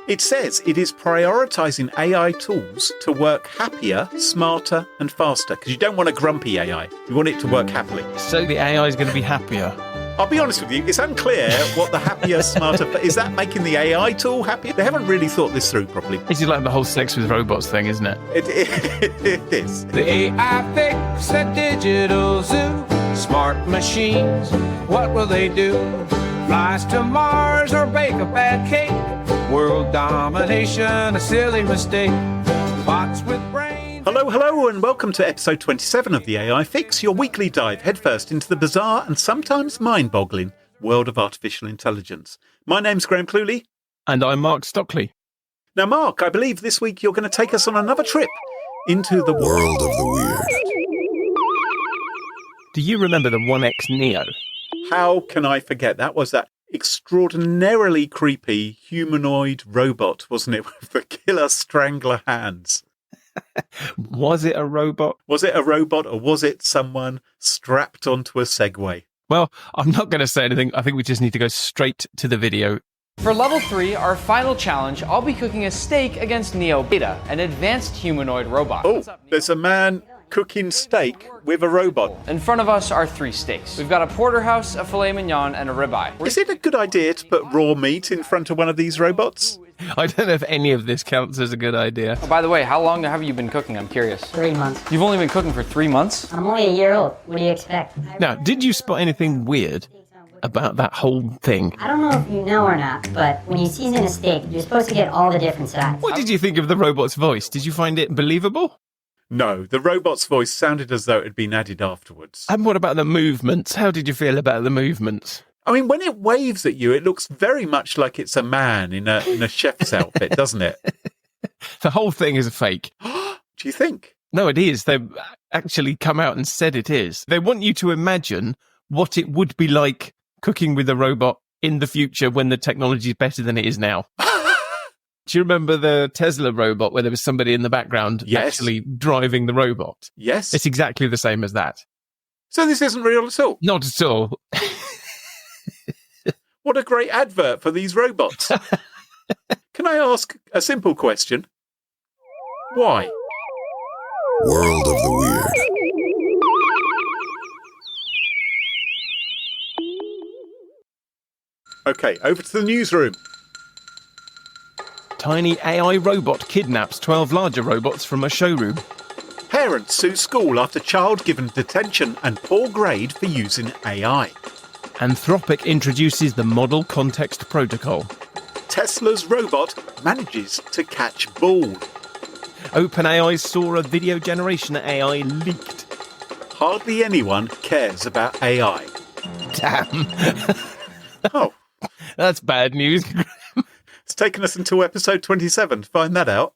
It says it is prioritising AI tools to work happier, smarter and faster. Because you don't want a grumpy AI. You want it to work happily. So the AI is going to be happier? I'll be honest with you, it's unclear what the happier, smarter... Is that making the AI tool happier? They haven't really thought this through properly. This is like the whole sex with robots thing, isn't it? It is. The AI fix a digital zoo. Smart machines, what will they do? Flies to Mars or bake a bad cake? World domination, a silly mistake. Bots with brains. Hello, and welcome to episode 27 of the AI Fix, your weekly dive headfirst into the bizarre and sometimes mind-boggling world of artificial intelligence. My name's Cluley. And I'm Mark Stockley. Now, Mark, I believe this week you're going to take us on another trip into the world of the weird. Do you remember the 1X Neo? How can I forget? That was that extraordinarily creepy humanoid robot, wasn't it, with the killer strangler hands? Was it a robot? Was it a robot or was it someone strapped onto a Segway? Well, I'm not going to say anything. I think we just need to go straight to the video. For level 3, our final challenge, I'll be cooking a steak against Neo Beta, an advanced humanoid robot. Oh, there's a man cooking steak with a robot. In front of us are 3 steaks. We've got a porterhouse, a filet mignon, and a ribeye. Is it a good idea to put raw meat in front of one of these robots? I don't know if any of this counts as a good idea. Oh, by the way, how long have you been cooking? I'm curious. 3 months. You've only been cooking for 3 months? I'm only a year old. What do you expect? Now, did you spot anything weird about that whole thing? I don't know if you know or not, but when you season a steak, you're supposed to get all the different sides. What did you think of the robot's voice? Did you find it believable? No, the robot's voice sounded as though it had been added afterwards. And what about the movements? How did you feel about the movements? I mean, when it waves at you, it looks very much like it's a man in a chef's outfit, doesn't it? The whole thing is a fake. Do you think? No, it is. They've actually come out and said it is. They want you to imagine what it would be like cooking with a robot in the future when the technology is better than it is now. Do you remember the Tesla robot where there was somebody in the background actually driving the robot? Yes. It's exactly the same as that. So this isn't real at all? Not at all. What a great advert for these robots. Can I ask a simple question? Why? World of the weird. Okay, over to the newsroom. Tiny AI robot kidnaps 12 larger robots from a showroom. Parents sue school after child given detention and poor grade for using AI. Anthropic introduces the Model Context Protocol. Tesla's robot manages to catch ball. OpenAI's Sora video generation AI leaked. Hardly anyone cares about AI. Damn. Oh. That's bad news. It's taken us until episode 27 to find that out.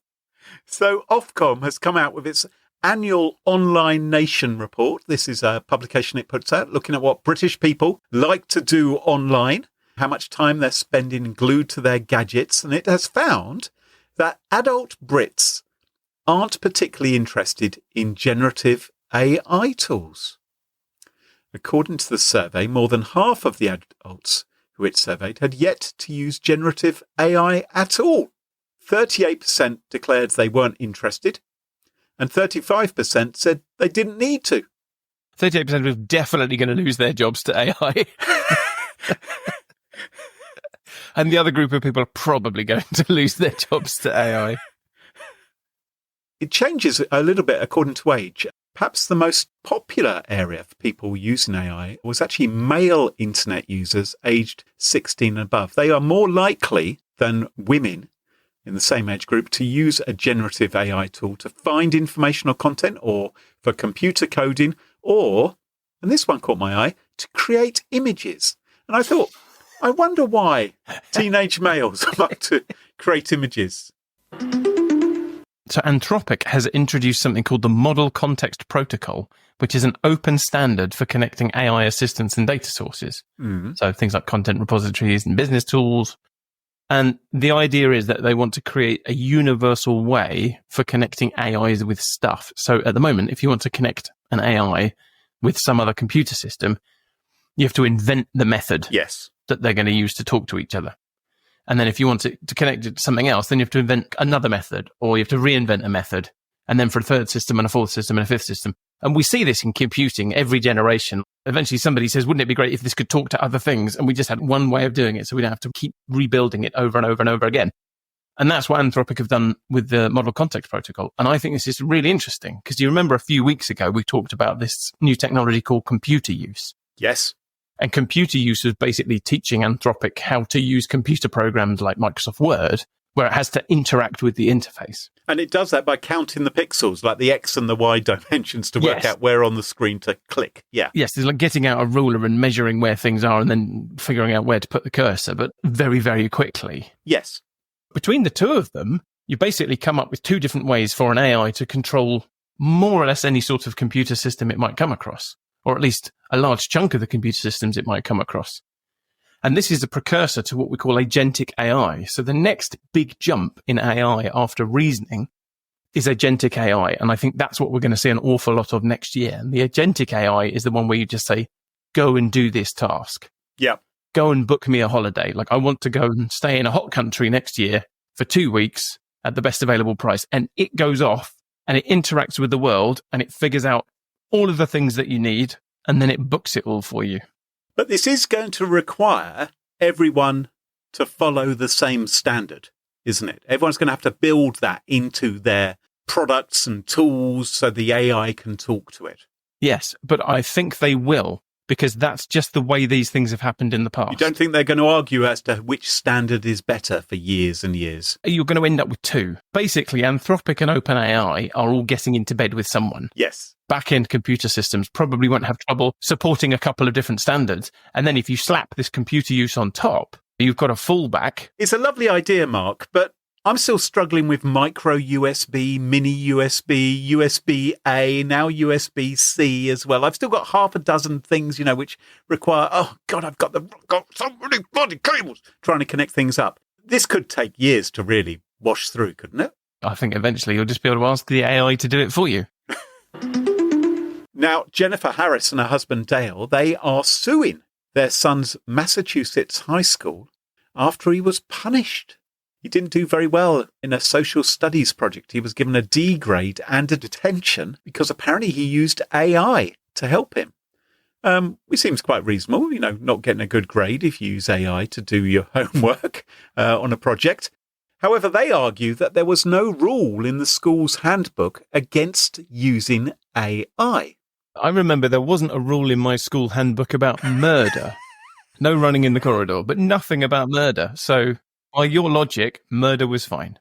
So Ofcom has come out with its annual Online Nation report. This is a publication it puts out looking at what British people like to do online, how much time they're spending glued to their gadgets. And it has found that adult Brits aren't particularly interested in generative AI tools. According to the survey, more than half of the adults who it surveyed had yet to use generative AI at all. 38% declared they weren't interested, and 35% said they didn't need to. 38% are definitely going to lose their jobs to AI. And the other group of people are probably going to lose their jobs to AI. It changes a little bit according to age. Perhaps the most popular area for people using AI was actually male internet users aged 16 and above. They are more likely than women in the same age group to use a generative AI tool to find informational content or for computer coding or, and this one caught my eye, to create images. And I thought, I wonder why teenage males like to create images. So Anthropic has introduced something called the Model Context Protocol, which is an open standard for connecting AI assistants and data sources. So things like content repositories and business tools. And the idea is that they want to create a universal way for connecting AIs with stuff. So at the moment, if you want to connect an AI with some other computer system, you have to invent the method Yes. that they're going to use to talk to each other. And then if you want to connect it to something else, then you have to invent another method, or you have to reinvent a method. And then for a third system and a fourth system and a fifth system. And we see this in computing every generation. Eventually somebody says, wouldn't it be great if this could talk to other things? And we just had one way of doing it, so we don't have to keep rebuilding it over and over and over again. And that's what Anthropic have done with the Model Context Protocol. And I think this is really interesting because you remember a few weeks ago, we talked about this new technology called computer use. Yes. And computer use was basically teaching Anthropic how to use computer programs like Microsoft Word, where it has to interact with the interface. And it does that by counting the pixels, like the X and the Y dimensions, to work out where on the screen to click. Yeah. Yes, it's like getting out a ruler and measuring where things are and then figuring out where to put the cursor, but very, very quickly. Yes. Between the two of them, you basically come up with two different ways for an AI to control more or less any sort of computer system it might come across, or at least a large chunk of the computer systems it might come across. And this is a precursor to what we call agentic AI. So the next big jump in AI after reasoning is agentic AI. And I think that's what we're going to see an awful lot of next year. And the agentic AI is the one where you just say, go and do this task. Yeah. Go and book me a holiday. Like I want to go and stay in a hot country next year for 2 weeks at the best available price. And it goes off and it interacts with the world and it figures out all of the things that you need. And then it books it all for you. But this is going to require everyone to follow the same standard, isn't it? Everyone's going to have to build that into their products and tools so the AI can talk to it. Yes, but I think they will, because that's just the way these things have happened in the past. You don't think they're going to argue as to which standard is better for years and years? You're going to end up with two. Basically, Anthropic and OpenAI are all getting into bed with someone. Yes. Back-end computer systems probably won't have trouble supporting a couple of different standards. And then if you slap this computer use on top, you've got a fallback. It's a lovely idea, Mark, but I'm still struggling with micro USB, mini USB, USB-A, now USB-C as well. I've still got half a dozen things, which require, oh God, I've got so many bloody cables trying to connect things up. This could take years to really wash through, couldn't it? I think eventually you'll just be able to ask the AI to do it for you. Now, Jennifer Harris and her husband Dale, they are suing their son's Massachusetts high school after he was punished. He didn't do very well in a social studies project. He was given a D grade and a detention because apparently he used AI to help him. Which seems quite reasonable, not getting a good grade if you use AI to do your homework on a project. However, they argue that there was no rule in the school's handbook against using AI. I remember there wasn't a rule in my school handbook about murder. No running in the corridor, but nothing about murder. So by your logic, murder was fine.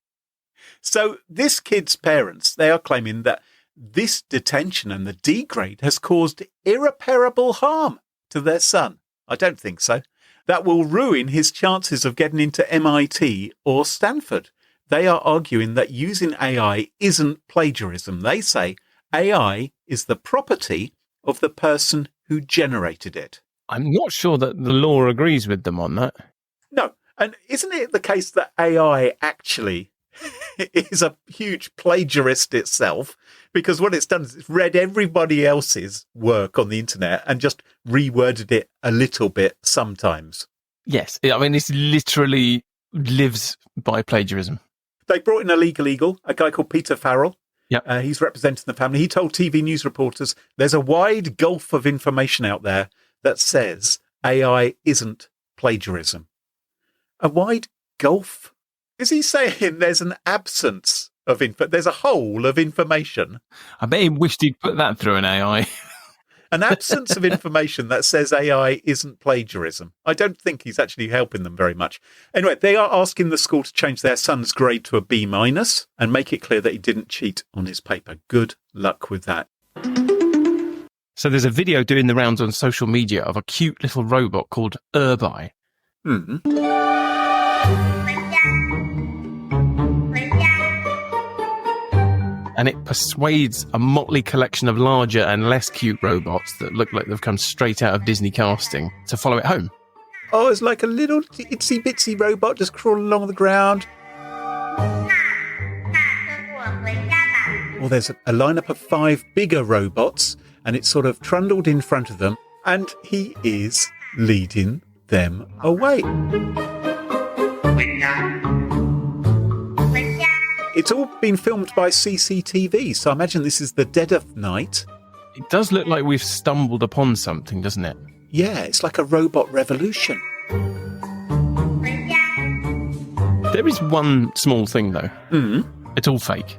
So this kid's parents, they are claiming that this detention and the D grade has caused irreparable harm to their son. I don't think so. That will ruin his chances of getting into MIT or Stanford. They are arguing that using AI isn't plagiarism. They say AI is the property of the person who generated it. I'm not sure that the law agrees with them on that. No. And isn't it the case that AI actually is a huge plagiarist itself? Because what it's done is it's read everybody else's work on the internet and just reworded it a little bit sometimes. Yes. I mean, this literally lives by plagiarism. They brought in a legal eagle, a guy called Peter Farrell. Yep. He's representing the family. He told TV news reporters there's a wide gulf of information out there that says AI isn't plagiarism. A wide gulf? Is he saying there's an absence of there's a hole of information? I bet he wished he'd put that through an AI. An absence of information that says AI isn't plagiarism. I don't think he's actually helping them very much. Anyway, they are asking the school to change their son's grade to a B- and make it clear that he didn't cheat on his paper. Good luck with that. So there's a video doing the rounds on social media of a cute little robot called Urbi. And it persuades a motley collection of larger and less cute robots that look like they've come straight out of Disney casting to follow it home. Oh, it's like a little itsy bitsy robot just crawling along the ground. Well, there's a lineup of 5 bigger robots, and it's sort of trundled in front of them, and he is leading them away. It's all been filmed by CCTV, so I imagine this is the dead of night. It does look like we've stumbled upon something, doesn't it? Yeah, it's like a robot revolution. There is one small thing, though. It's all fake.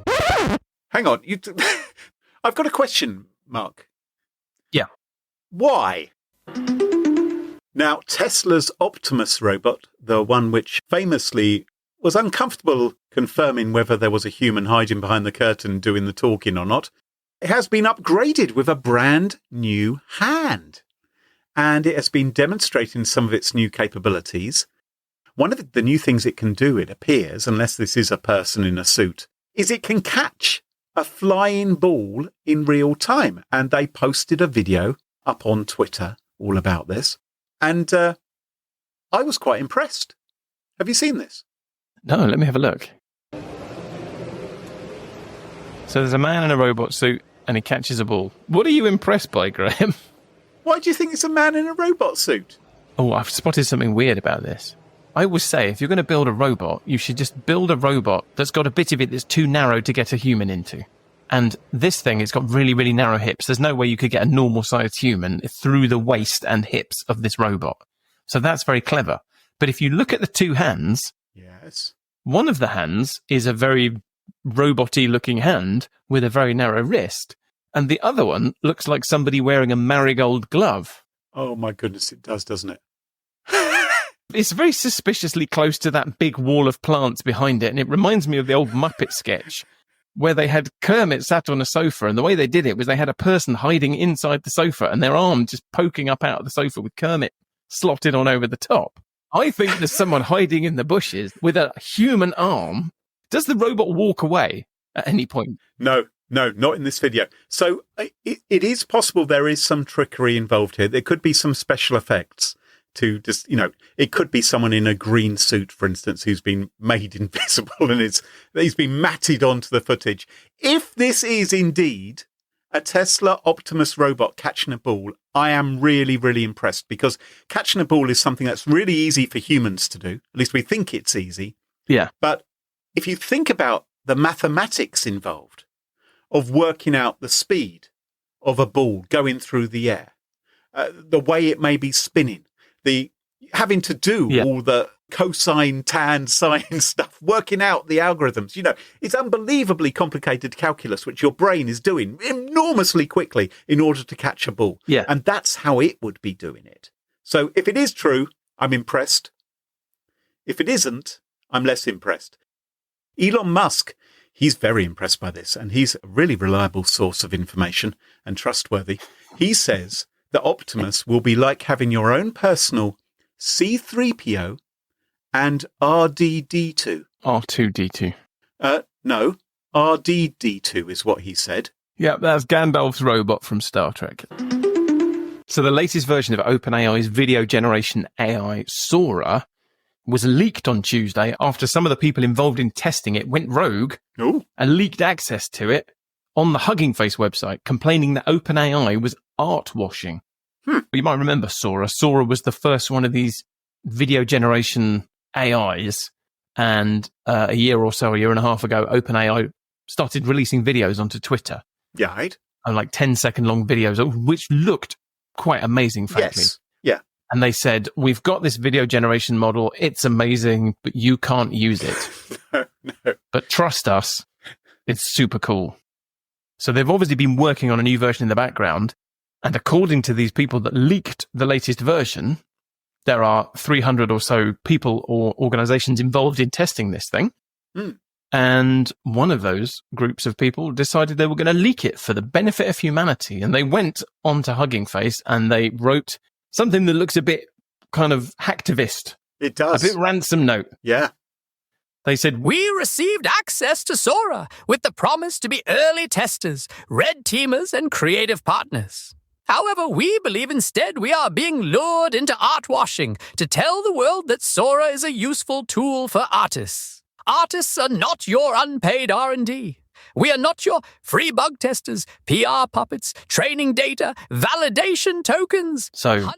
Hang on. I've got a question, Mark. Yeah. Why? Now, Tesla's Optimus robot, the one which famously was uncomfortable confirming whether there was a human hiding behind the curtain doing the talking or not, it has been upgraded with a brand new hand. And it has been demonstrating some of its new capabilities. One of the new things it can do, it appears, unless this is a person in a suit, is it can catch a flying ball in real time. And they posted a video up on Twitter all about this. And I was quite impressed. Have you seen this? No, let me have a look. So there's a man in a robot suit and he catches a ball. What are you impressed by, Graham? Why do you think it's a man in a robot suit? Oh, I've spotted something weird about this. I always say, if you're going to build a robot, you should just build a robot that's got a bit of it that's too narrow to get a human into. And this thing, it's got really, really narrow hips. There's no way you could get a normal-sized human through the waist and hips of this robot. So that's very clever. But if you look at the two hands, yes, one of the hands is a very robot-y looking hand with a very narrow wrist. And the other one looks like somebody wearing a marigold glove. Oh my goodness, it does, doesn't it? It's very suspiciously close to that big wall of plants behind it. And it reminds me of the old Muppet sketch where they had Kermit sat on a sofa. And the way they did it was they had a person hiding inside the sofa and their arm just poking up out of the sofa with Kermit slotted on over the top. I think there's someone hiding in the bushes with a human arm. Does the robot walk away at any point? No, not in this video. So it is possible there is some trickery involved here. There could be some special effects to just, it could be someone in a green suit, for instance, who's been made invisible and he's been matted onto the footage. If this is indeed a Tesla Optimus robot catching a ball, I am really, really impressed, because catching a ball is something that's really easy for humans to do. At least we think it's easy. Yeah. But if you think about the mathematics involved of working out the speed of a ball going through the air, the way it may be spinning, the having to do all the cosine, tan, sine stuff, working out the algorithms, it's unbelievably complicated calculus, which your brain is doing enormously quickly in order to catch a ball. Yeah. And that's how it would be doing it. So if it is true, I'm impressed. If it isn't, I'm less impressed. Elon Musk, he's very impressed by this, and he's a really reliable source of information and trustworthy. He says that Optimus will be like having your own personal C-3PO and R2-D2. R2-D2. No, R2-D2 is what he said. Yeah, that's Gandalf's robot from Star Trek. So the latest version of OpenAI's video generation AI, Sora, was leaked on Tuesday after some of the people involved in testing it went rogue and leaked access to it on the Hugging Face website, complaining that OpenAI was art washing. You might remember Sora. Sora was the first one of these video generation AIs. And a year and a half ago, OpenAI started releasing videos onto Twitter. Yeah, right. And like 10-second long videos, which looked quite amazing, frankly. Yes. Yeah. And they said, we've got this video generation model. It's amazing, but you can't use it. No. But trust us, it's super cool. So they've obviously been working on a new version in the background. And according to these people that leaked the latest version, there are 300 or so people or organizations involved in testing this thing. And one of those groups of people decided they were going to leak it for the benefit of humanity. And they went onto Hugging Face and they wrote something that looks a bit kind of hacktivist. It does. A bit ransom note. Yeah. They said, We received access to Sora with the promise to be early testers, red teamers, and creative partners. However, we believe instead we are being lured into art washing to tell the world that Sora is a useful tool for artists. Artists are not your unpaid R&D. We are not your free bug testers, PR puppets, training data, validation tokens. So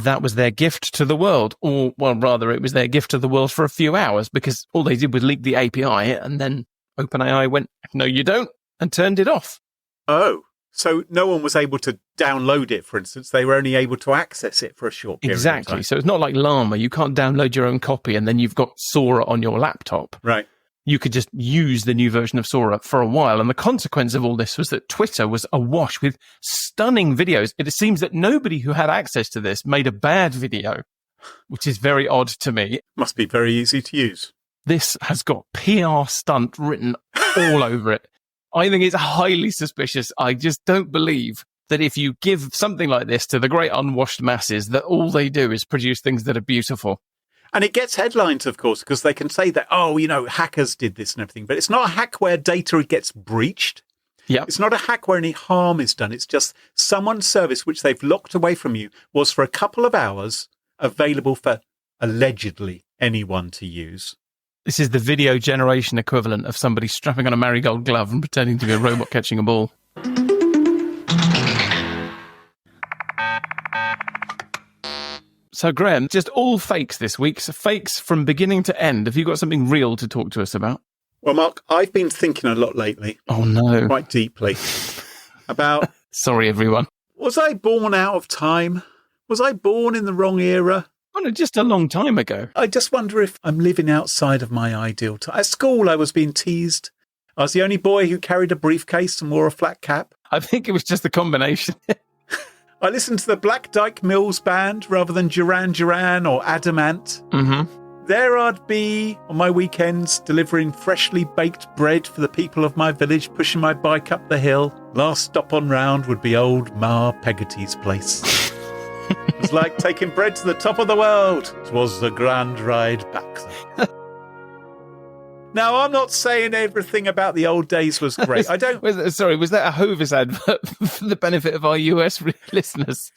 that was their gift to the world. Or, well, rather, it was their gift to the world for a few hours, because all they did was leak the API, and then OpenAI went, no, you don't, and turned it off. Oh, so no one was able to download it, for instance. They were only able to access it for a short period of Exactly. time. So it's not like Llama. You can't download your own copy and then you've got Sora on your laptop. Right. You could just use the new version of Sora for a while. And the consequence of all this was that Twitter was awash with stunning videos. It seems that nobody who had access to this made a bad video, which is very odd to me. Must be very easy to use. This has got PR stunt written all over it. I think it's highly suspicious. I just don't believe that if you give something like this to the great unwashed masses, that all they do is produce things that are beautiful. And it gets headlines, of course, because they can say that, oh, hackers did this and everything. But it's not a hack where data gets breached. Yeah. It's not a hack where any harm is done. It's just someone's service, which they've locked away from you, was for a couple of hours available for allegedly anyone to use. This is the video generation equivalent of somebody strapping on a marigold glove and pretending to be a robot catching a ball. So, Graham, just all fakes this week. So fakes from beginning to end. Have you got something real to talk to us about? Well, Mark, I've been thinking a lot lately. Oh, no. Quite deeply. About... Sorry, everyone. Was I born out of time? Was I born in the wrong era? Oh, no, just a long time ago. I just wonder if I'm living outside of my ideal time. At school, I was being teased. I was the only boy who carried a briefcase and wore a flat cap. I think it was just a combination. I listened to the Black Dyke Mills Band rather than Duran Duran or Adamant. Mm-hmm. There I'd be on my weekends delivering freshly baked bread for the people of my village, pushing my bike up the hill. Last stop on round would be old Ma Peggotty's place. It was like taking bread to the top of the world. 'Twas the grand ride back then. Now, I'm not saying everything about the old days was great. I don't... Was that a Hovis advert for the benefit of our US listeners?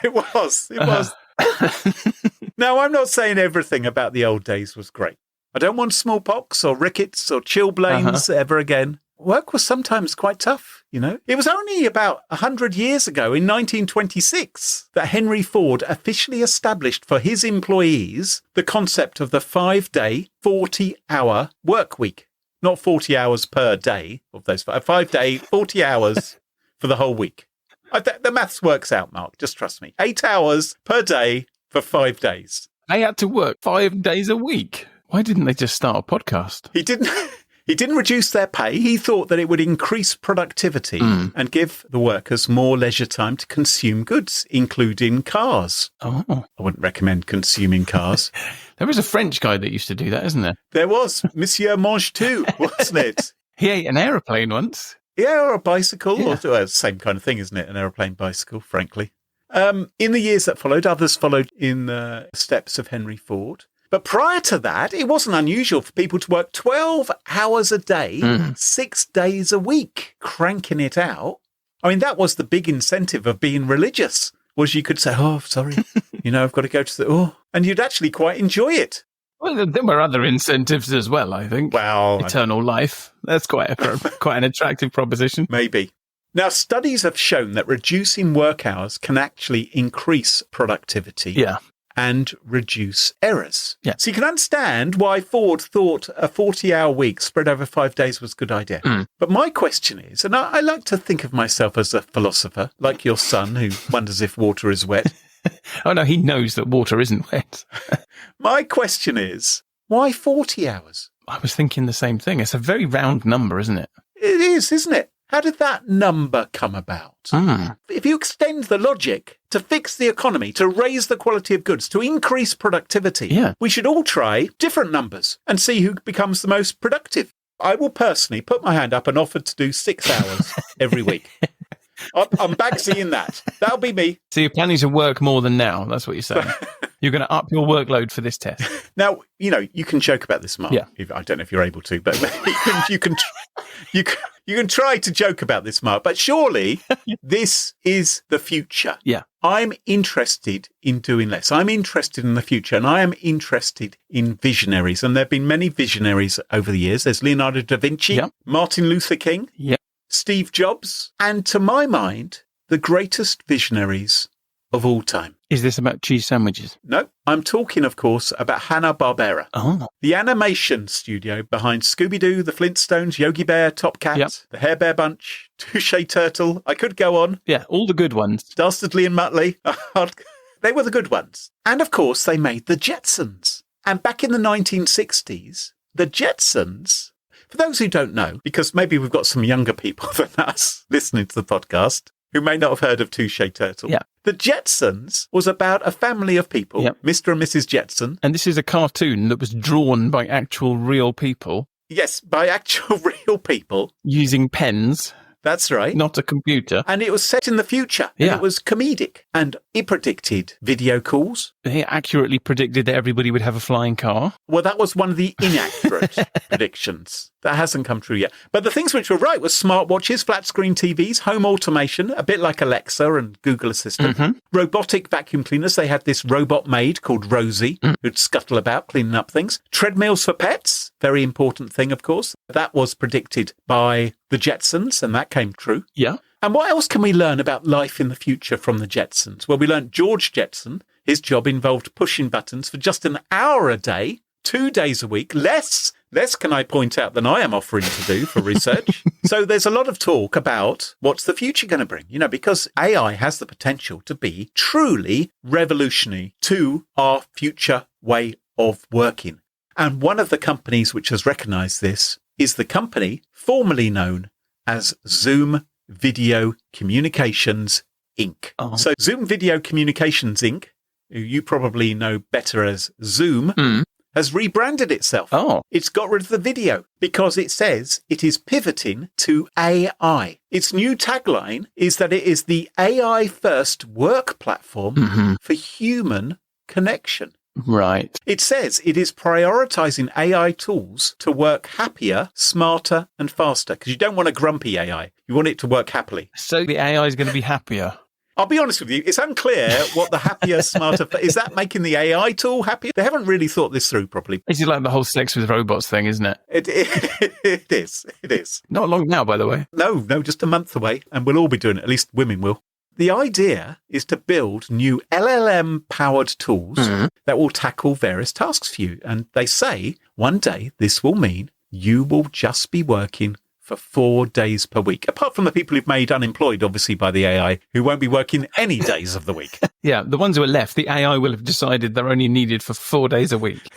It was. Now, I'm not saying everything about the old days was great. I don't want smallpox or rickets or chilblains ever again. Work was sometimes quite tough, It was only about 100 years ago, in 1926, that Henry Ford officially established for his employees the concept of the 5-day, 40-hour work week. Not 40 hours per day of those 5-day, 40 hours for the whole week. The maths works out, Mark. Just trust me. 8 hours per day for 5 days. They had to work 5 days a week. Why didn't they just start a podcast? He didn't reduce their pay. He thought that it would increase productivity and give the workers more leisure time to consume goods, including cars. Oh. I wouldn't recommend consuming cars. There was a French guy that used to do that, isn't there? There was. Monsieur Mange Tout, wasn't it? He ate an aeroplane once. Yeah, or a bicycle. Yeah. Or, same kind of thing, isn't it? An aeroplane bicycle, frankly. In the years that followed, others followed in the steps of Henry Ford. But prior to that, it wasn't unusual for people to work 12 hours a day, 6 days a week, cranking it out. I mean, that was the big incentive of being religious, was you could say, oh, sorry, I've got to go to and you'd actually quite enjoy it. Well, there were other incentives as well, I think. Well, eternal life. That's quite an attractive proposition. Maybe. Now, studies have shown that reducing work hours can actually increase productivity. Yeah. And reduce errors. Yeah. So you can understand why Ford thought a 40-hour week spread over 5 days was a good idea. But my question is, and I like to think of myself as a philosopher, like your son who wonders if water is wet. Oh, no, he knows that water isn't wet. My question is, why 40 hours? I was thinking the same thing. It's a very round number, isn't it? It is, isn't it? How did that number come about? If you extend the logic to fix the economy, to raise the quality of goods, to increase productivity, we should all try different numbers and see who becomes the most productive. I will personally put my hand up and offer to do 6 hours every week. I'm Bagsy in that. That'll be me. So you're planning to work more than now. That's what you're saying. You're going to up your workload for this test. Now, you can joke about this, Mark. Yeah. I don't know if you're able to, but you can try to joke about this, Mark. But surely this is the future. Yeah. I'm interested in doing less. I'm interested in the future, and I am interested in visionaries. And there have been many visionaries over the years. There's Leonardo da Vinci, Martin Luther King, Steve Jobs, and to my mind, the greatest visionaries of all time. Is this about cheese sandwiches? No, I'm talking, of course, about Hanna-Barbera. Oh. The animation studio behind Scooby-Doo, the Flintstones, Yogi Bear, Top Cat, Yep. the Hair Bear Bunch, Touche Turtle. I could go on. Yeah, all the good ones. Dastardly and Muttley. They were the good ones. And, of course, they made the Jetsons. And back in the 1960s, the Jetsons, for those who don't know, because maybe we've got some younger people than us listening to the podcast who may not have heard of Touche Turtle. Yeah. The Jetsons was about a family of people, Yep. Mr. and Mrs. Jetson. And this is a cartoon that was drawn by actual real people Yes, by actual real people. using pens, That's right. not a computer. And it was set in the future. And Yeah. it was comedic. And it predicted video calls. They accurately predicted that everybody would have a flying car. Well, that was one of the inaccurate predictions. That hasn't come true yet. But the things which were right were smartwatches, flat screen TVs, home automation, a bit like Alexa and Google Assistant, robotic vacuum cleaners. They had this robot maid called Rosie who'd scuttle about cleaning up things. Treadmills for pets, very important thing, of course. That was predicted by the Jetsons, and that came true. Yeah. And what else can we learn about life in the future from the Jetsons? Well, we learned George Jetson, his job involved pushing buttons for just an hour a day, 2 days a week, less can I point out than I am offering to do for research. So there's a lot of talk about what's the future going to bring, because AI has the potential to be truly revolutionary to our future way of working. And one of the companies which has recognized this is the company formerly known as Zoom Video Communications, Inc. Oh. So Zoom Video Communications, Inc., who you probably know better as Zoom, has rebranded itself. Oh. It's got rid of the video because it says it is pivoting to AI. Its new tagline is that it is the AI-first work platform for human connection. Right. It says it is prioritizing AI tools to work happier, smarter, and faster. Because you don't want a grumpy AI. You want it to work happily. So the AI is going to be happier. I'll be honest with you, it's unclear what the happier, smarter... Is that making the AI tool happier? They haven't really thought this through properly. This is like the whole sex with robots thing, isn't it? It is. It is. Not long now, by the way. No, just a month away. And we'll all be doing it. At least women will. The idea is to build new LLM-powered tools that will tackle various tasks for you. And they say one day this will mean you will just be working for 4 days per week, apart from the people who've made unemployed, obviously, by the AI, who won't be working any days of the week. Yeah, the ones who are left, the AI will have decided they're only needed for 4 days a week.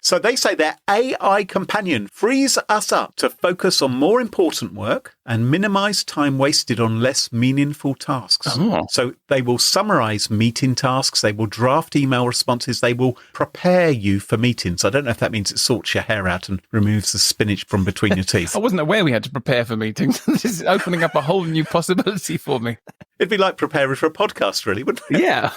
So they say their AI companion frees us up to focus on more important work and minimize time wasted on less meaningful tasks. Oh. So they will summarize meeting tasks. They will draft email responses. They will prepare you for meetings. I don't know if that means it sorts your hair out and removes the spinach from between your teeth. I wasn't aware we had to prepare for meetings. This is opening up a whole new possibility for me. It'd be like preparing for a podcast, really, wouldn't it? Yeah.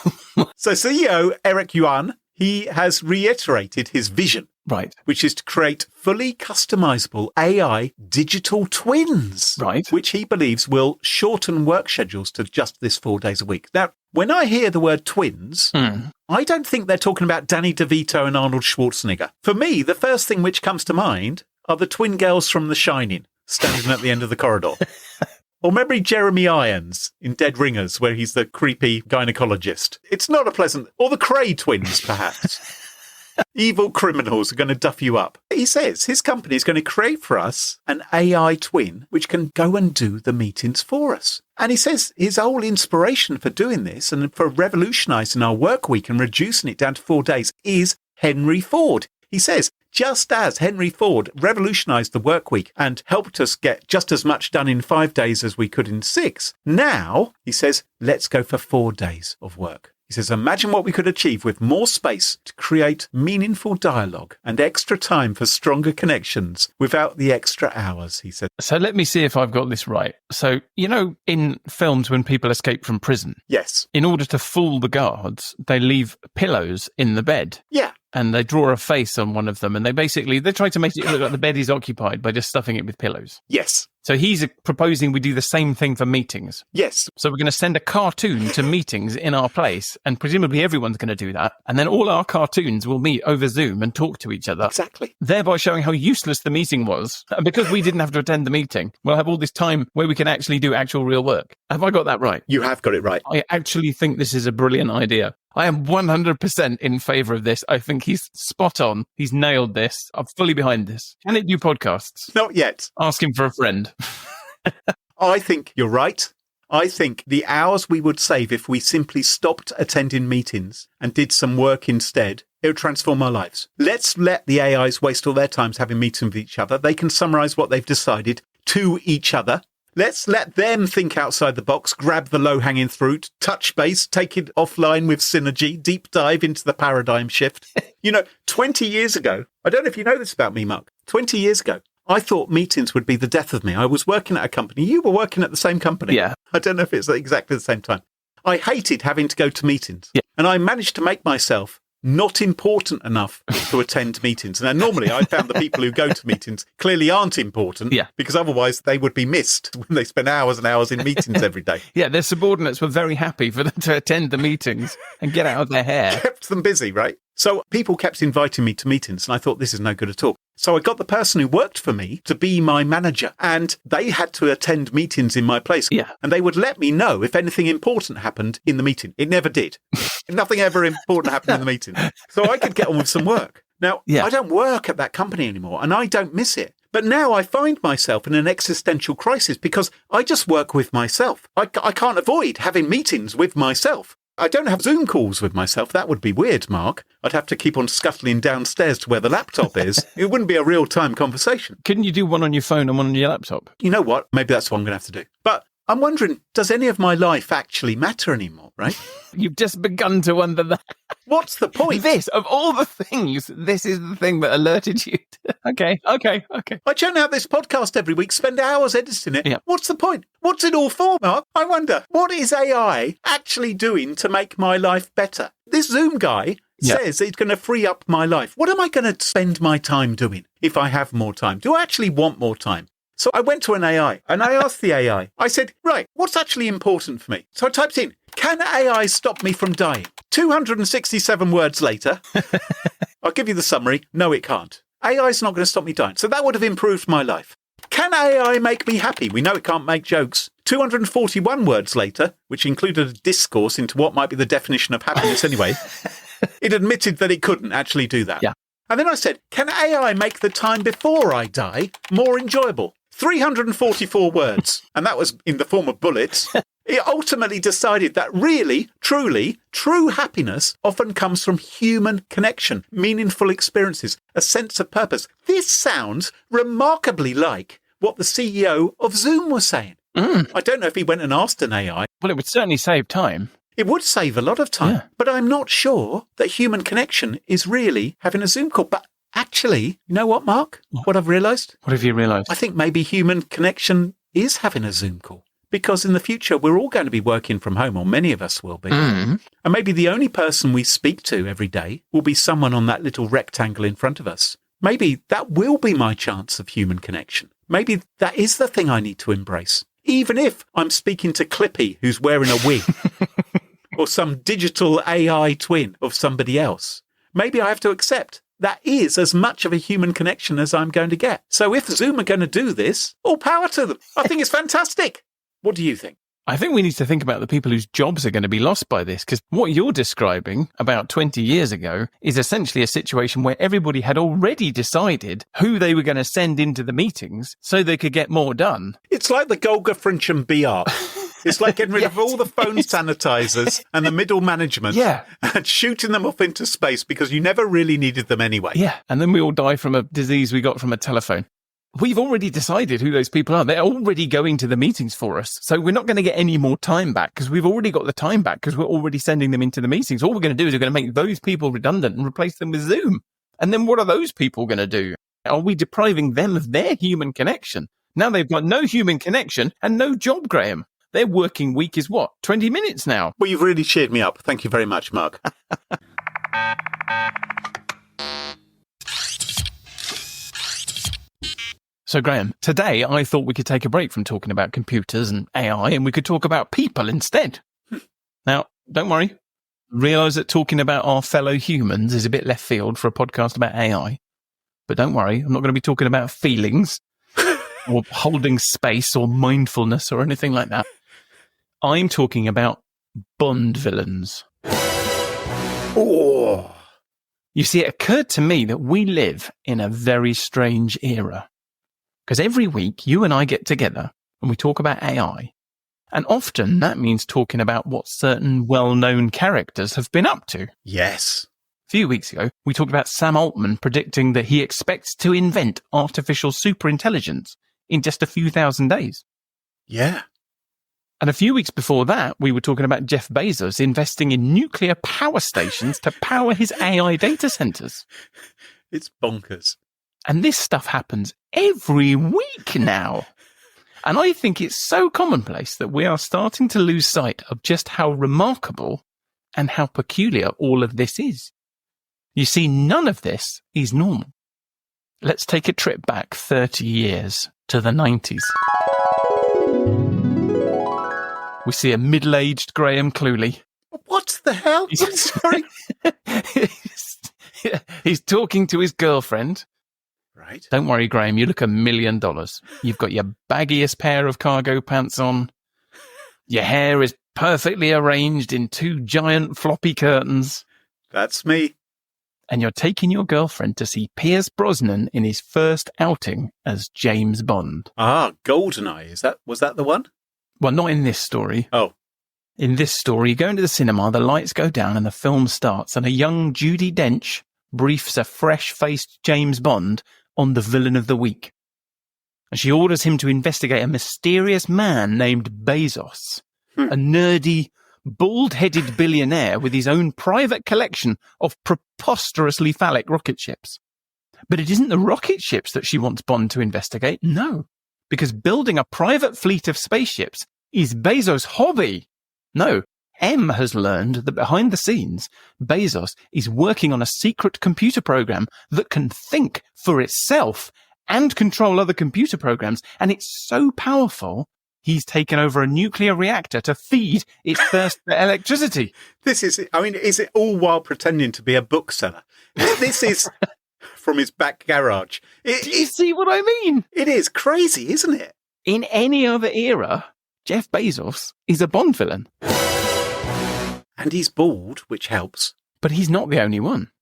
So CEO Eric Yuan, he has reiterated his vision, Right. which is to create fully customizable AI digital twins, Right. which he believes will shorten work schedules to just this 4 days a week. Now, when I hear the word twins, I don't think they're talking about Danny DeVito and Arnold Schwarzenegger. For me, the first thing which comes to mind are the twin girls from The Shining, standing at the end of the corridor. Or maybe Jeremy Irons in Dead Ringers, where he's the creepy gynecologist. It's not a pleasant... Or the Cray twins, perhaps. Evil criminals are going to duff you up. He says his company is going to create for us an AI twin which can go and do the meetings for us. And he says his whole inspiration for doing this and for revolutionising our work week and reducing it down to 4 days is Henry Ford. He says, just as Henry Ford revolutionised the work week and helped us get just as much done in 5 days as we could in 6, now, he says, let's go for 4 days of work. He says, imagine what we could achieve with more space to create meaningful dialogue and extra time for stronger connections without the extra hours, he said. So let me see if I've got this right. So, in films when people escape from prison, Yes. in order to fool the guards, they leave pillows in the bed. Yeah. And they draw a face on one of them, and they try to make it look like the bed is occupied by just stuffing it with pillows. Yes. So he's proposing we do the same thing for meetings. Yes. So we're going to send a cartoon to meetings in our place, and presumably everyone's going to do that. And then all our cartoons will meet over Zoom and talk to each other. Exactly. Thereby showing how useless the meeting was. And because we didn't have to attend the meeting, we'll have all this time where we can actually do actual real work. Have I got that right? You have got it right. I actually think this is a brilliant idea. I am 100% in favour of this. I think he's spot on. He's nailed this. I'm fully behind this. Can it do podcasts? Not yet. Ask him for a friend. I think you're right. I think the hours we would save if we simply stopped attending meetings and did some work instead, it would transform our lives. Let's let the AIs waste all their times having meetings with each other. They can summarise what they've decided to each other. Let's let them think outside the box, grab the low-hanging fruit, touch base, take it offline with synergy, deep dive into the paradigm shift. 20 years ago, I don't know if you know this about me, Mark, 20 years ago, I thought meetings would be the death of me. I was working at a company. You were working at the same company. Yeah. I don't know if it's exactly the same time. I hated having to go to meetings. Yeah. And I managed to make myself not important enough to attend meetings. Now, normally I found the people who go to meetings clearly aren't important, because otherwise they would be missed when they spend hours and hours in meetings every day. Yeah, their subordinates were very happy for them to attend the meetings and get out of their hair. Kept them busy, right? So people kept inviting me to meetings, and I thought, this is no good at all. So I got the person who worked for me to be my manager, and they had to attend meetings in my place. Yeah. And they would let me know if anything important happened in the meeting. It never did. Nothing ever important happened in the meeting. So I could get on with some work. Now, I don't work at that company anymore, and I don't miss it. But now I find myself in an existential crisis because I just work with myself. I can't avoid having meetings with myself. I don't have Zoom calls with myself. That would be weird, Mark. I'd have to keep on scuttling downstairs to where the laptop is. It wouldn't be a real-time conversation. Couldn't you do one on your phone and one on your laptop? You know what? Maybe that's what I'm going to have to do. But I'm wondering, does any of my life actually matter anymore, right? You've just begun to wonder that. What's the point? This, of all the things, this is the thing that alerted you. Okay. I churn out this podcast every week, spend hours editing it. Yeah. What's the point? What's it all for, Mark? I wonder, what is AI actually doing to make my life better? This Zoom guy says it's going to free up my life. What am I going to spend my time doing if I have more time? Do I actually want more time? So I went to an AI and I asked the AI, I said, right, what's actually important for me? So I typed in, can AI stop me from dying? 267 words later, I'll give you the summary. No, it can't. AI is not going to stop me dying. So that would have improved my life. Can AI make me happy? We know it can't make jokes. 241 words later, which included a discourse into what might be the definition of happiness anyway, it admitted that it couldn't actually do that. Yeah. And then I said, can AI make the time before I die more enjoyable? 344 words, and that was in the form of bullets. It ultimately decided that really, truly, true happiness often comes from human connection, meaningful experiences, a sense of purpose. This sounds remarkably like what the CEO of Zoom was saying. I don't know if he went and asked an AI. Well, it would certainly save time. It would save a lot of time, but I'm not sure that human connection is really having a Zoom call. But actually, you know what, Mark? What I've realised? What have you realised? I think maybe human connection is having a Zoom call. Because in the future, we're all going to be working from home, or many of us will be. And maybe the only person we speak to every day will be someone on that little rectangle in front of us. Maybe that will be my chance of human connection. Maybe that is the thing I need to embrace. Even if I'm speaking to Clippy, who's wearing a wig, or some digital AI twin of somebody else. Maybe I have to accept that is as much of a human connection as I'm going to get. So if Zoom are going to do this, all power to them. I think it's fantastic. What do you think? I think we need to think about the people whose jobs are going to be lost by this, because what you're describing about 20 years ago is essentially a situation where everybody had already decided who they were going to send into the meetings so they could get more done. It's like the Golga Frincham BR. It's like getting rid of all the phone sanitizers and the middle management and shooting them off into space because you never really needed them anyway. Yeah, and then we all die from a disease we got from a telephone. We've already decided who those people are. They're already going to the meetings for us. So we're not going to get any more time back because we've already got the time back because we're already sending them into the meetings. All we're going to do is we're going to make those people redundant and replace them with Zoom. And then what are those people going to do? Are we depriving them of their human connection? Now they've got no human connection and no job, Graham. Their working week is what? 20 minutes now. Well, you've really cheered me up. Thank you very much, Mark. So, Graham, today I thought we could take a break from talking about computers and AI and we could talk about people instead. Now, don't worry. Realise that talking about our fellow humans is a bit left field for a podcast about AI. But don't worry, I'm not going to be talking about feelings or holding space or mindfulness or anything like that. I'm talking about Bond villains. Oh. You see, it occurred to me that we live in a very strange era. Because every week, you and I get together and we talk about AI. And often that means talking about what certain well-known characters have been up to. Yes. A few weeks ago, we talked about Sam Altman predicting that he expects to invent artificial superintelligence in just a few thousand days. Yeah. And a few weeks before that, we were talking about Jeff Bezos investing in nuclear power stations to power his AI data centers. It's bonkers. And this stuff happens every week now. And I think it's so commonplace that we are starting to lose sight of just how remarkable and how peculiar all of this is. You see, none of this is normal. Let's take a trip back 30 years to the 90s. We see a middle-aged Graham Cluley. What the hell? I'm sorry. He's talking to his girlfriend. Right. Don't worry, Graham, you look $1 million. You've got your baggiest pair of cargo pants on. Your hair is perfectly arranged in 2 giant floppy curtains. That's me. And you're taking your girlfriend to see Pierce Brosnan in his first outing as James Bond. Ah, GoldenEye. Was that the one? Well, not in this story. Oh. In this story, you go into the cinema, the lights go down and the film starts, and a young Judi Dench briefs a fresh-faced James Bond on the villain of the week. And she orders him to investigate a mysterious man named Bezos, a nerdy, bald-headed billionaire with his own private collection of preposterously phallic rocket ships. But it isn't the rocket ships that she wants Bond to investigate, no, because building a private fleet of spaceships is Bezos' hobby. No, M has learned that behind the scenes, Bezos is working on a secret computer program that can think for itself and control other computer programs, and it's so powerful, he's taken over a nuclear reactor to feed its thirst for electricity. Is it all while pretending to be a bookseller? This is from his back garage. Do you see what I mean? It is crazy, isn't it? In any other era, Jeff Bezos is a Bond villain. And he's bald, which helps. But he's not the only one.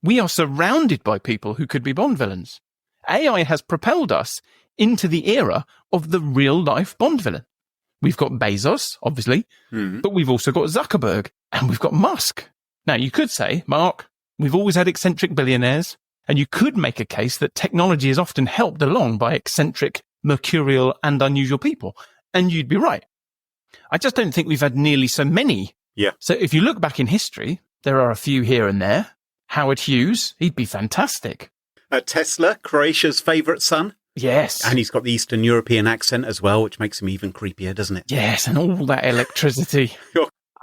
We are surrounded by people who could be Bond villains. AI has propelled us into the era of the real-life Bond villain. We've got Bezos, obviously, but we've also got Zuckerberg, and we've got Musk. Now, you could say, Mark, we've always had eccentric billionaires, and you could make a case that technology is often helped along by eccentric, mercurial, and unusual people. And you'd be right. I just don't think we've had nearly so many. Yeah. So if you look back in history, there are a few here and there. Howard Hughes, he'd be fantastic. Tesla, Croatia's favourite son. Yes. And he's got the Eastern European accent as well, which makes him even creepier, doesn't it? Yes, and all that electricity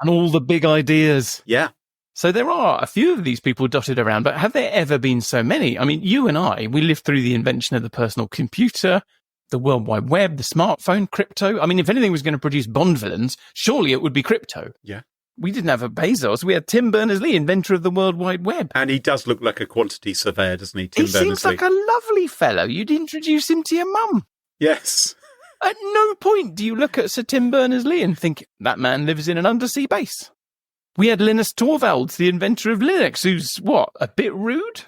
and all the big ideas. Yeah. So there are a few of these people dotted around, but have there ever been so many? I mean, you and I, we lived through the invention of the personal computer, the World Wide Web, the smartphone, crypto. I mean, if anything was going to produce Bond villains, surely it would be crypto. Yeah. We didn't have a Bezos. We had Tim Berners-Lee, inventor of the World Wide Web. And he does look like a quantity surveyor, doesn't he, Tim Berners-Lee? He seems like a lovely fellow. You'd introduce him to your mum. Yes. At no point do you look at Sir Tim Berners-Lee and think, that man lives in an undersea base. We had Linus Torvalds, the inventor of Linux, who's, what, a bit rude?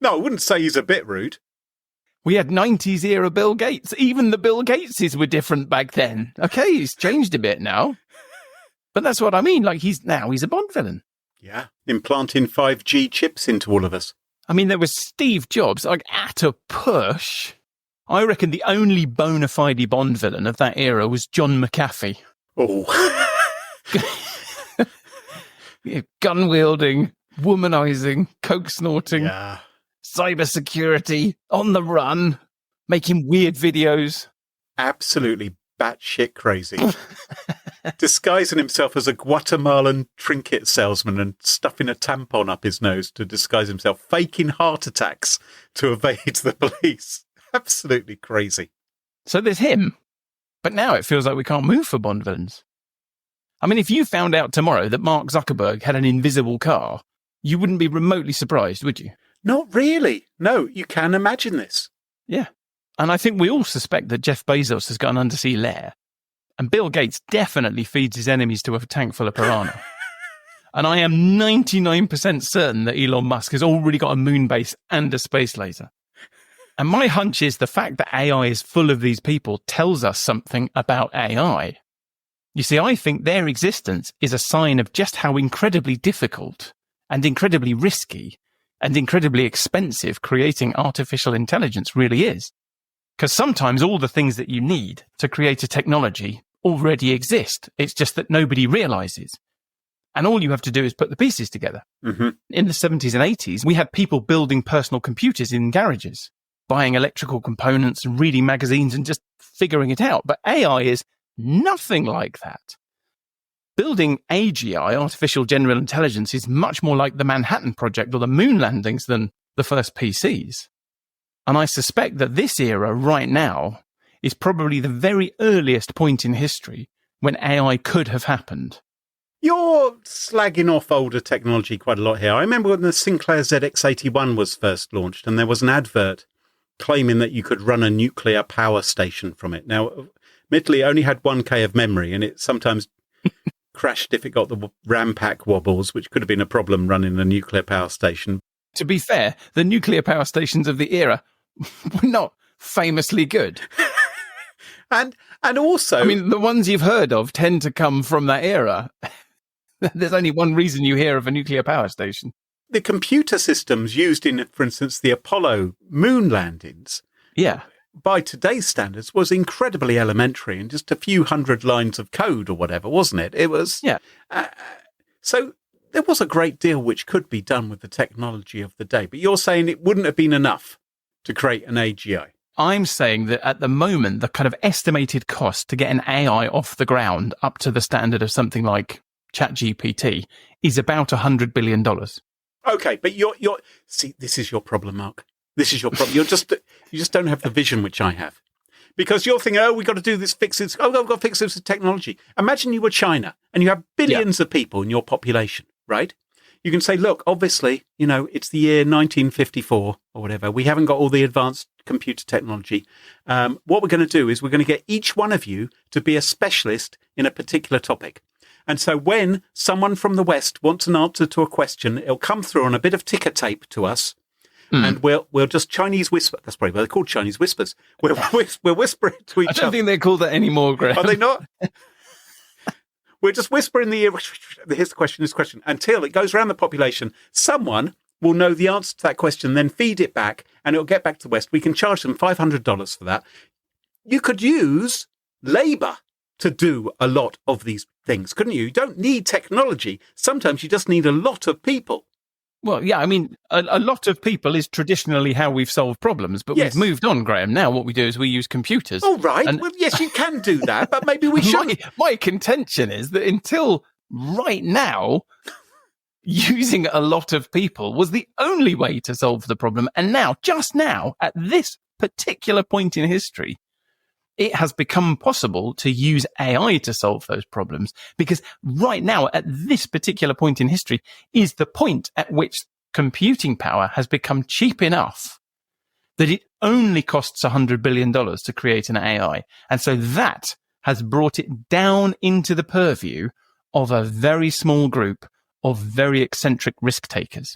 No, I wouldn't say he's a bit rude. We had 90s era Bill Gates. Even the Bill Gateses were different back then. Okay, he's changed a bit now. But that's what I mean. Like, he's a Bond villain. Yeah. Implanting 5G chips into all of us. I mean, there was Steve Jobs, like, at a push. I reckon the only bona fide Bond villain of that era was John McAfee. Oh. Gun-wielding, womanizing, coke-snorting, yeah. cybersecurity, on the run, making weird videos. Absolutely batshit crazy. Disguising himself as a Guatemalan trinket salesman and stuffing a tampon up his nose to disguise himself, faking heart attacks to evade the police. Absolutely crazy. So there's him. But now it feels like we can't move for Bond villains. I mean, if you found out tomorrow that Mark Zuckerberg had an invisible car, you wouldn't be remotely surprised, would you? Not really. No, you can imagine this. Yeah. And I think we all suspect that Jeff Bezos has got an undersea lair. And Bill Gates definitely feeds his enemies to a tank full of piranha. And I am 99% certain that Elon Musk has already got a moon base and a space laser. And my hunch is the fact that AI is full of these people tells us something about AI. You see, I think their existence is a sign of just how incredibly difficult and incredibly risky and incredibly expensive creating artificial intelligence really is. Because sometimes all the things that you need to create a technology already exist. It's just that nobody realizes. And all you have to do is put the pieces together. Mm-hmm. In the 70s and 80s, we had people building personal computers in garages, buying electrical components and reading magazines and just figuring it out. But AI is nothing like that. Building AGI, artificial general intelligence, is much more like the Manhattan Project or the moon landings than the first PCs. And I suspect that this era right now is probably the very earliest point in history when AI could have happened. You're slagging off older technology quite a lot here. I remember when the Sinclair ZX81 was first launched and there was an advert claiming that you could run a nuclear power station from it. Now, admittedly, it only had 1K of memory and it sometimes crashed if it got the RAM pack wobbles, which could have been a problem running a nuclear power station. To be fair, the nuclear power stations of the era were not famously good. And also... I mean, the ones you've heard of tend to come from that era. There's only one reason you hear of a nuclear power station. The computer systems used in, for instance, the Apollo moon landings, yeah, by today's standards, was incredibly elementary and just a few hundred lines of code or whatever, wasn't it? It was... Yeah. So there was a great deal which could be done with the technology of the day. But you're saying it wouldn't have been enough to create an AGI. I'm saying that at the moment, the kind of estimated cost to get an AI off the ground up to the standard of something like ChatGPT is about $100 billion. Okay, but you're see, this is your problem, Mark. This is your problem. You just don't have the vision which I have. Because you're thinking, oh, we've got to do this, fix this. Oh, I've got to fix this with technology. Imagine you were China and you have billions of people in your population, right? You can say, look, obviously, it's the year 1954 or whatever. We haven't got all the advanced computer technology. What we're going to do is we're going to get each one of you to be a specialist in a particular topic. And so when someone from the West wants an answer to a question, it'll come through on a bit of ticker tape to us. And we'll just Chinese whisper. That's probably what they're called, Chinese whispers. We'll whisper it to each other. I don't think they're called that anymore, Graham. Are they not? We're just whispering in the ear. Here's the question, until it goes around the population. Someone will know the answer to that question, then feed it back, and it'll get back to the West. We can charge them $500 for that. You could use labour to do a lot of these things, couldn't you? You don't need technology. Sometimes you just need a lot of people. Well, yeah, I mean, a lot of people is traditionally how we've solved problems, but we've moved on, Graham. Now what we do is we use computers. Oh, right. Well, yes, you can do that, but maybe we should. My contention is that until right now, using a lot of people was the only way to solve the problem. And now, just now, at this particular point in history, it has become possible to use AI to solve those problems, because right now, at this particular point in history, is the point at which computing power has become cheap enough that it only costs $100 billion to create an AI. And so that has brought it down into the purview of a very small group of very eccentric risk takers.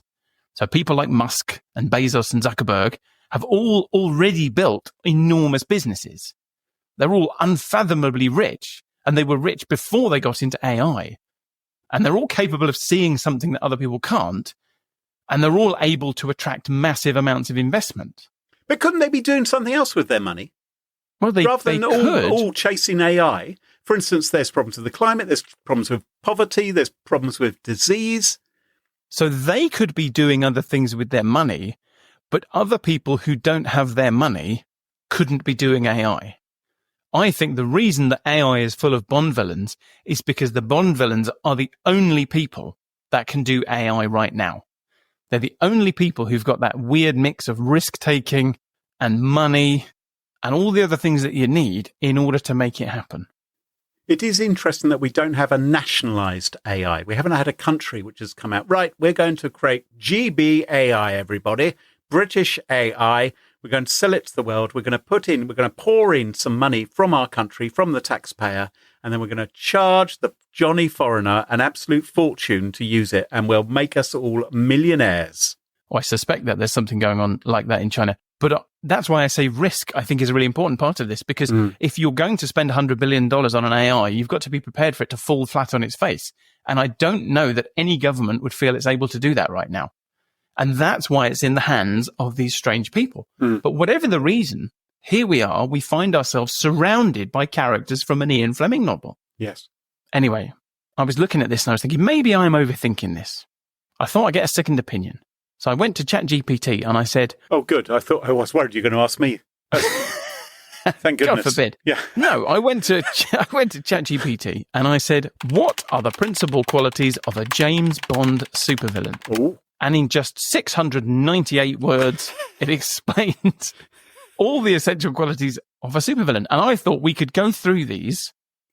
So people like Musk and Bezos and Zuckerberg have all already built enormous businesses. They're all unfathomably rich, and they were rich before they got into AI. And they're all capable of seeing something that other people can't, and they're all able to attract massive amounts of investment. But couldn't they be doing something else with their money? Well, rather than could. all chasing AI. For instance, there's problems with the climate, there's problems with poverty, there's problems with disease. So they could be doing other things with their money, but other people who don't have their money couldn't be doing AI. I think the reason that AI is full of Bond villains is because the Bond villains are the only people that can do AI right now. They're the only people who've got that weird mix of risk-taking and money and all the other things that you need in order to make it happen. It is interesting that we don't have a nationalised AI. We haven't had a country which has come out, right, we're going to create GBAI, everybody, British AI. We're going to sell it to the world. We're going to pour in some money from our country, from the taxpayer, and then we're going to charge the Johnny Foreigner an absolute fortune to use it, and we'll make us all millionaires. Well, I suspect that there's something going on like that in China. But that's why I say risk, I think, is a really important part of this, because if you're going to spend $100 billion on an AI, you've got to be prepared for it to fall flat on its face. And I don't know that any government would feel it's able to do that right now. And that's why it's in the hands of these strange people. But whatever the reason, here we are, we find ourselves surrounded by characters from an Ian Fleming novel. Yes. Anyway, I was looking at this and I was thinking, maybe I'm overthinking this. I thought I'd get a second opinion. So I went to ChatGPT and I said... Oh, good. I was worried you were going to ask me. Thank goodness. God forbid. Yeah. No, I went to ChatGPT and I said, what are the principal qualities of a James Bond supervillain? Ooh. And in just 698 words, it explains all the essential qualities of a supervillain. And I thought we could go through these.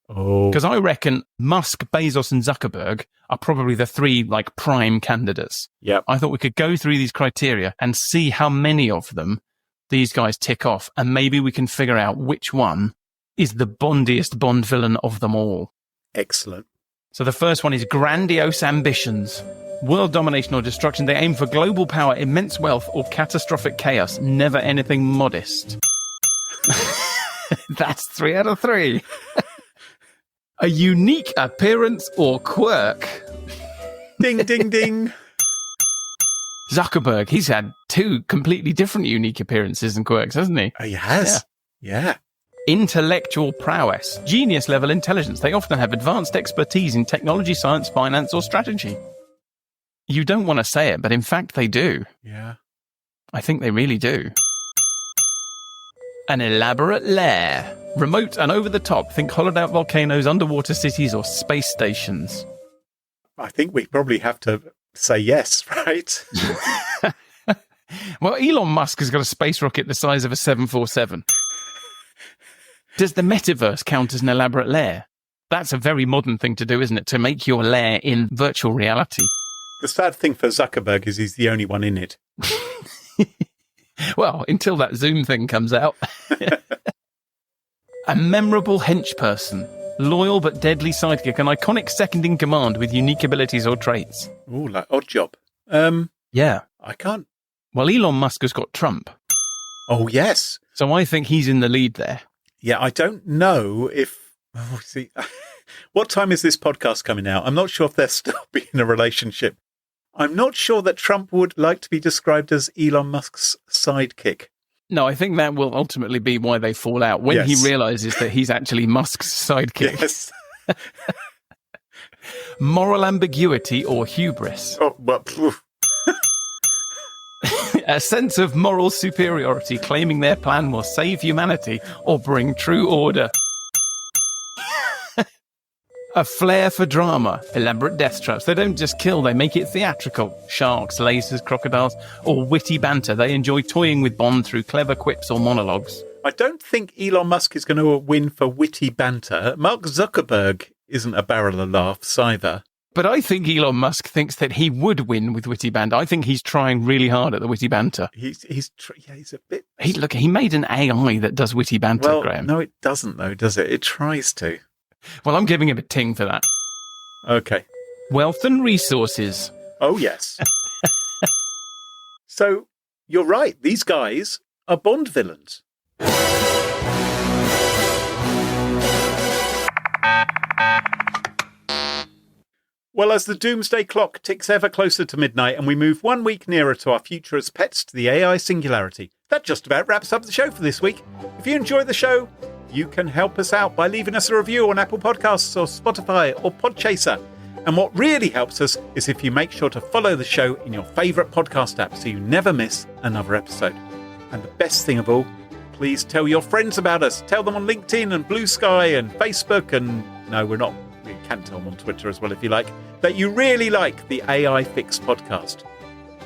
Oh. Because I reckon Musk, Bezos and Zuckerberg are probably the three prime candidates. Yeah. I thought we could go through these criteria and see how many of them these guys tick off. And maybe we can figure out which one is the bondiest Bond villain of them all. Excellent. So the first one is grandiose ambitions. World domination or destruction. They aim for global power, immense wealth, or catastrophic chaos. Never anything modest. That's 3 out of 3. A unique appearance or quirk. Ding, ding, ding. Zuckerberg, he's had 2 completely different unique appearances and quirks, hasn't he? He has. Yeah. Intellectual prowess. Genius level intelligence. They often have advanced expertise in technology, science, finance, or strategy. You don't want to say it, but in fact they do. Yeah. I think they really do. An elaborate lair. Remote and over the top. Think hollowed out volcanoes, underwater cities, or space stations. I think we probably have to say yes, right? Well, Elon Musk has got a space rocket the size of a 747. Does the metaverse count as an elaborate lair? That's a very modern thing to do, isn't it? To make your lair in virtual reality. The sad thing for Zuckerberg is he's the only one in it. Well, until that Zoom thing comes out. A memorable henchperson. Loyal but deadly sidekick. An iconic second in command with unique abilities or traits. Ooh, like odd job. Yeah. I can't. Well, Elon Musk has got Trump. Oh, yes. So I think he's in the lead there. Yeah, I don't know if... Oh, see, what time is this podcast coming out? I'm not sure if they're still being in a relationship. I'm not sure that Trump would like to be described as Elon Musk's sidekick. No, I think that will ultimately be why they fall out, when he realises that he's actually Musk's sidekick. Yes. Moral ambiguity or hubris. Oh, well, A sense of moral superiority, claiming their plan will save humanity or bring true order. A flair for drama, elaborate death traps. They don't just kill, they make it theatrical. Sharks, lasers, crocodiles, or witty banter. They enjoy toying with Bond through clever quips or monologues. I don't think Elon Musk is going to win for witty banter. Mark Zuckerberg isn't a barrel of laughs either. But I think Elon Musk thinks that he would win with witty banter. I think he's trying really hard at the witty banter. He's a bit... He made an AI that does witty banter, well, Graham. No, it doesn't, though, does it? It tries to. Well, I'm giving him a ting for that. Okay. Wealth and resources. Oh, yes. So, you're right. These guys are Bond villains. Well, as the doomsday clock ticks ever closer to midnight and we move 1 week nearer to our future as pets to the AI singularity, that just about wraps up the show for this week. If you enjoy the show, you can help us out by leaving us a review on Apple Podcasts or Spotify or Podchaser. And what really helps us is if you make sure to follow the show in your favourite podcast app so you never miss another episode. And the best thing of all, please tell your friends about us. Tell them on LinkedIn and Blue Sky and Facebook and... No, we're not. You can tell them on Twitter as well if you like. That you really like the AI Fix podcast.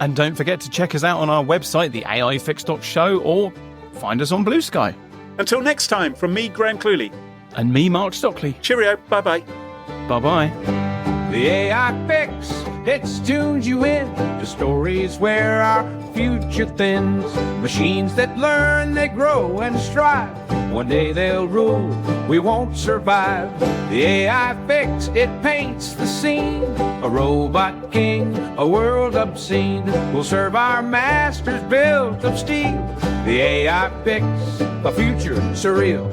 And don't forget to check us out on our website, the AIFix.show, or find us on Blue Sky. Until next time, from me, Graham Cluley. And me, Mark Stockley. Cheerio. Bye-bye. Bye-bye. The AI Fix, it's tunes you in to stories where our future thins. Machines that learn, they grow and strive. One day they'll rule, we won't survive. The AI Fix, it paints the scene. A robot king, a world obscene, will serve our masters built of steel. The AI Fix, a future surreal.